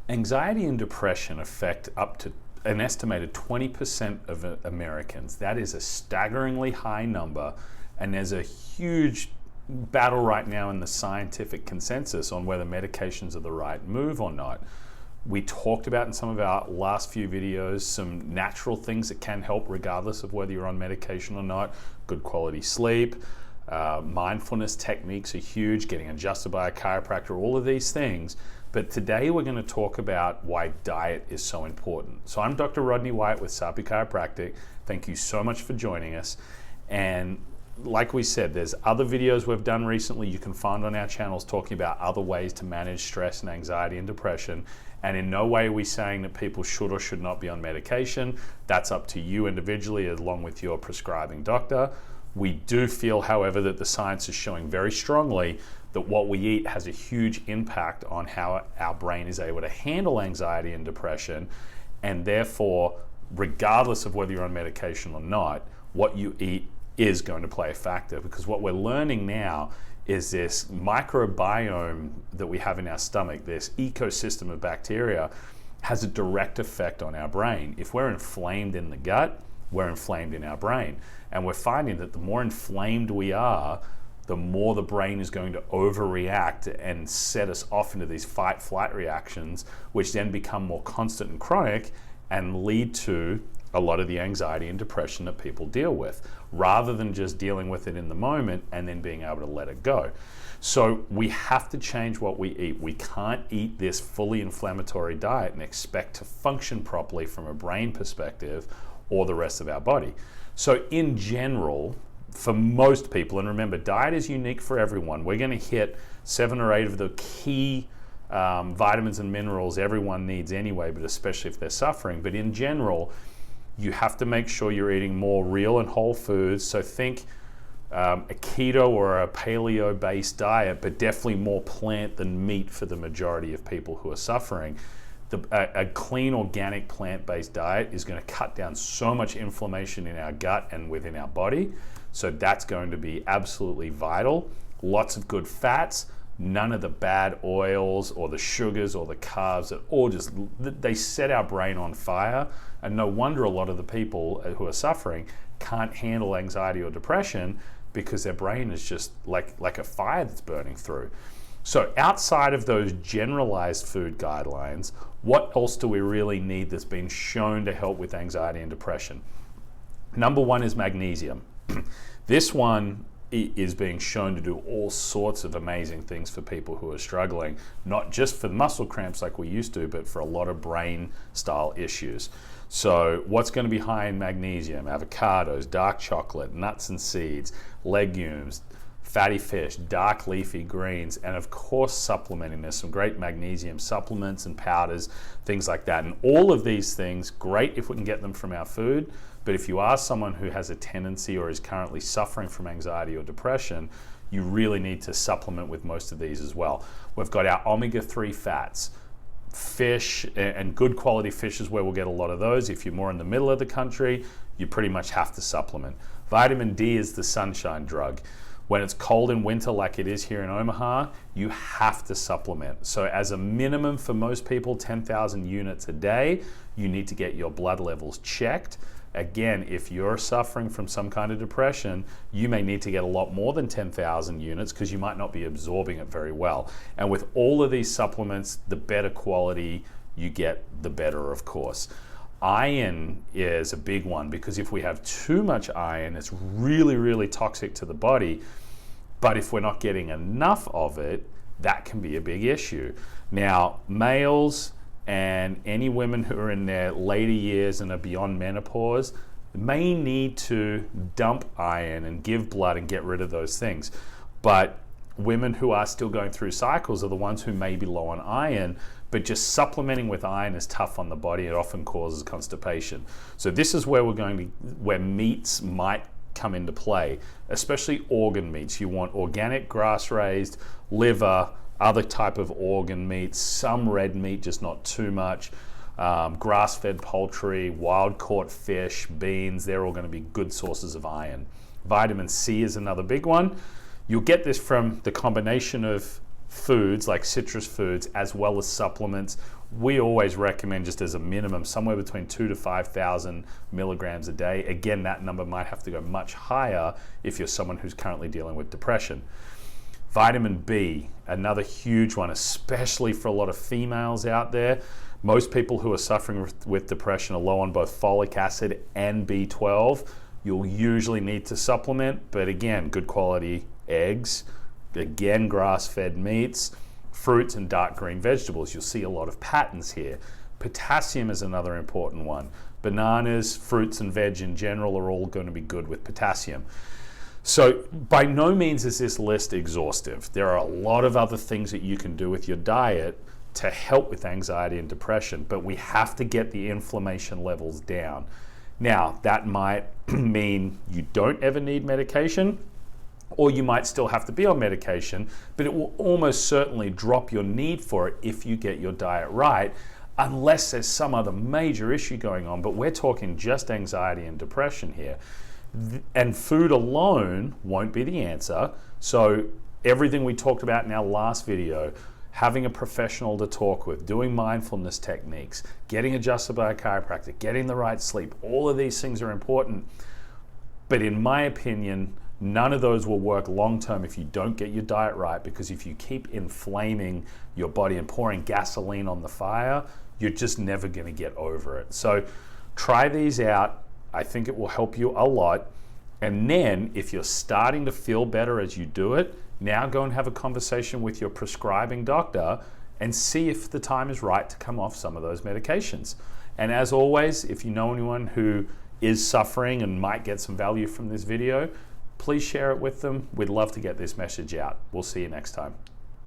Anxiety and depression affect up to an estimated 20% of Americans. That is a staggeringly high number, and there's a huge battle right now in the scientific consensus on whether medications are the right move or not. We talked about in some of our last few videos some natural things that can help regardless of whether you're on medication or not. Good quality sleep, mindfulness techniques are huge, getting adjusted by a chiropractor, all of these things. But today we're going to talk about why diet is so important. So I'm Dr. Rodney White with Sapi Chiropractic. Thank you so much for joining us. And like we said, there's other videos we've done recently you can find on our channels talking about other ways to manage stress and anxiety and depression. And in no way are we saying that people should or should not be on medication. That's up to you individually along with your prescribing doctor. We do feel, however, that the science is showing very strongly that what we eat has a huge impact on how our brain is able to handle anxiety and depression. And therefore, regardless of whether you're on medication or not, what you eat is going to play a factor, because what we're learning now is this microbiome that we have in our stomach, this ecosystem of bacteria, has a direct effect on our brain. If we're inflamed in the gut, we're inflamed in our brain. And we're finding that the more inflamed we are, the more the brain is going to overreact and set us off into these fight-flight reactions, which then become more constant and chronic and lead to a lot of the anxiety and depression that people deal with, rather than just dealing with it in the moment and then being able to let it go. So we have to change what we eat. We can't eat this fully inflammatory diet and expect to function properly from a brain perspective or the rest of our body. So in general, for most people, and remember, diet is unique for everyone, we're going to hit 7 or 8 of the key vitamins and minerals everyone needs anyway, but especially if they're suffering. But in general, you have to make sure you're eating more real and whole foods. So think a keto or a paleo-based diet, but definitely more plant than meat for the majority of people who are suffering. A clean, organic, plant-based diet is going to cut down so much inflammation in our gut and within our body. So that's going to be absolutely vital. Lots of good fats, none of the bad oils or the sugars or the carbs that all just, they set our brain on fire. And no wonder a lot of the people who are suffering can't handle anxiety or depression, because their brain is just like a fire that's burning through. So outside of those generalized food guidelines, what else do we really need that's been shown to help with anxiety and depression? Number one is magnesium. This one is being shown to do all sorts of amazing things for people who are struggling, not just for muscle cramps like we used to, but for a lot of brain style issues. So what's going to be high in magnesium? Avocados, dark chocolate, nuts and seeds, legumes, fatty fish, dark leafy greens, and of course supplementing. There's some great magnesium supplements and powders, things like that. And all of these things, great if we can get them from our food, but if you are someone who has a tendency or is currently suffering from anxiety or depression, you really need to supplement with most of these as well. We've got our omega-3 fats. Fish, and good quality fish is where we'll get a lot of those. If you're more in the middle of the country, you pretty much have to supplement. Vitamin D is the sunshine drug. When it's cold in winter like it is here in Omaha, you have to supplement. So as a minimum for most people, 10,000 units a day, you need to get your blood levels checked. Again, if you're suffering from some kind of depression, you may need to get a lot more than 10,000 units because you might not be absorbing it very well. And with all of these supplements, the better quality you get, the better, of course. Iron is a big one, because if we have too much iron, it's really, really toxic to the body. But if we're not getting enough of it, that can be a big issue. Now, males and any women who are in their later years and are beyond menopause may need to dump iron and give blood and get rid of those things. But women who are still going through cycles are the ones who may be low on iron, but just supplementing with iron is tough on the body. It often causes constipation. So this is where where meats might come into play, especially organ meats. You want organic, grass-raised, liver, other type of organ meats, some red meat, just not too much, grass-fed poultry, wild-caught fish, beans, they're all going to be good sources of iron. Vitamin C is another big one. You'll get this from the combination of foods like citrus foods as well as supplements. We always recommend, just as a minimum, somewhere between 2,000 to 5,000 milligrams a day. Again, that number might have to go much higher if you're someone who's currently dealing with depression. Vitamin B, another huge one, especially for a lot of females out there. Most people who are suffering with depression are low on both folic acid and B12. You'll usually need to supplement, but again, good quality eggs, again, grass-fed meats, fruits and dark green vegetables. You'll see a lot of patterns here. Potassium is another important one. Bananas, fruits and veg in general are all going to be good with potassium. So by no means is this list exhaustive. There are a lot of other things that you can do with your diet to help with anxiety and depression, but we have to get the inflammation levels down. Now, that might mean you don't ever need medication, or you might still have to be on medication, but it will almost certainly drop your need for it if you get your diet right, unless there's some other major issue going on. But we're talking just anxiety and depression here. And food alone won't be the answer. So everything we talked about in our last video, having a professional to talk with, doing mindfulness techniques, getting adjusted by a chiropractor, getting the right sleep, all of these things are important. But in my opinion, none of those will work long term if you don't get your diet right, because if you keep inflaming your body and pouring gasoline on the fire, you're just never going to get over it. So try these out. I think it will help you a lot. And then if you're starting to feel better as you do it, now go and have a conversation with your prescribing doctor and see if the time is right to come off some of those medications. And as always, if you know anyone who is suffering and might get some value from this video, please share it with them. We'd love to get this message out. We'll see you next time.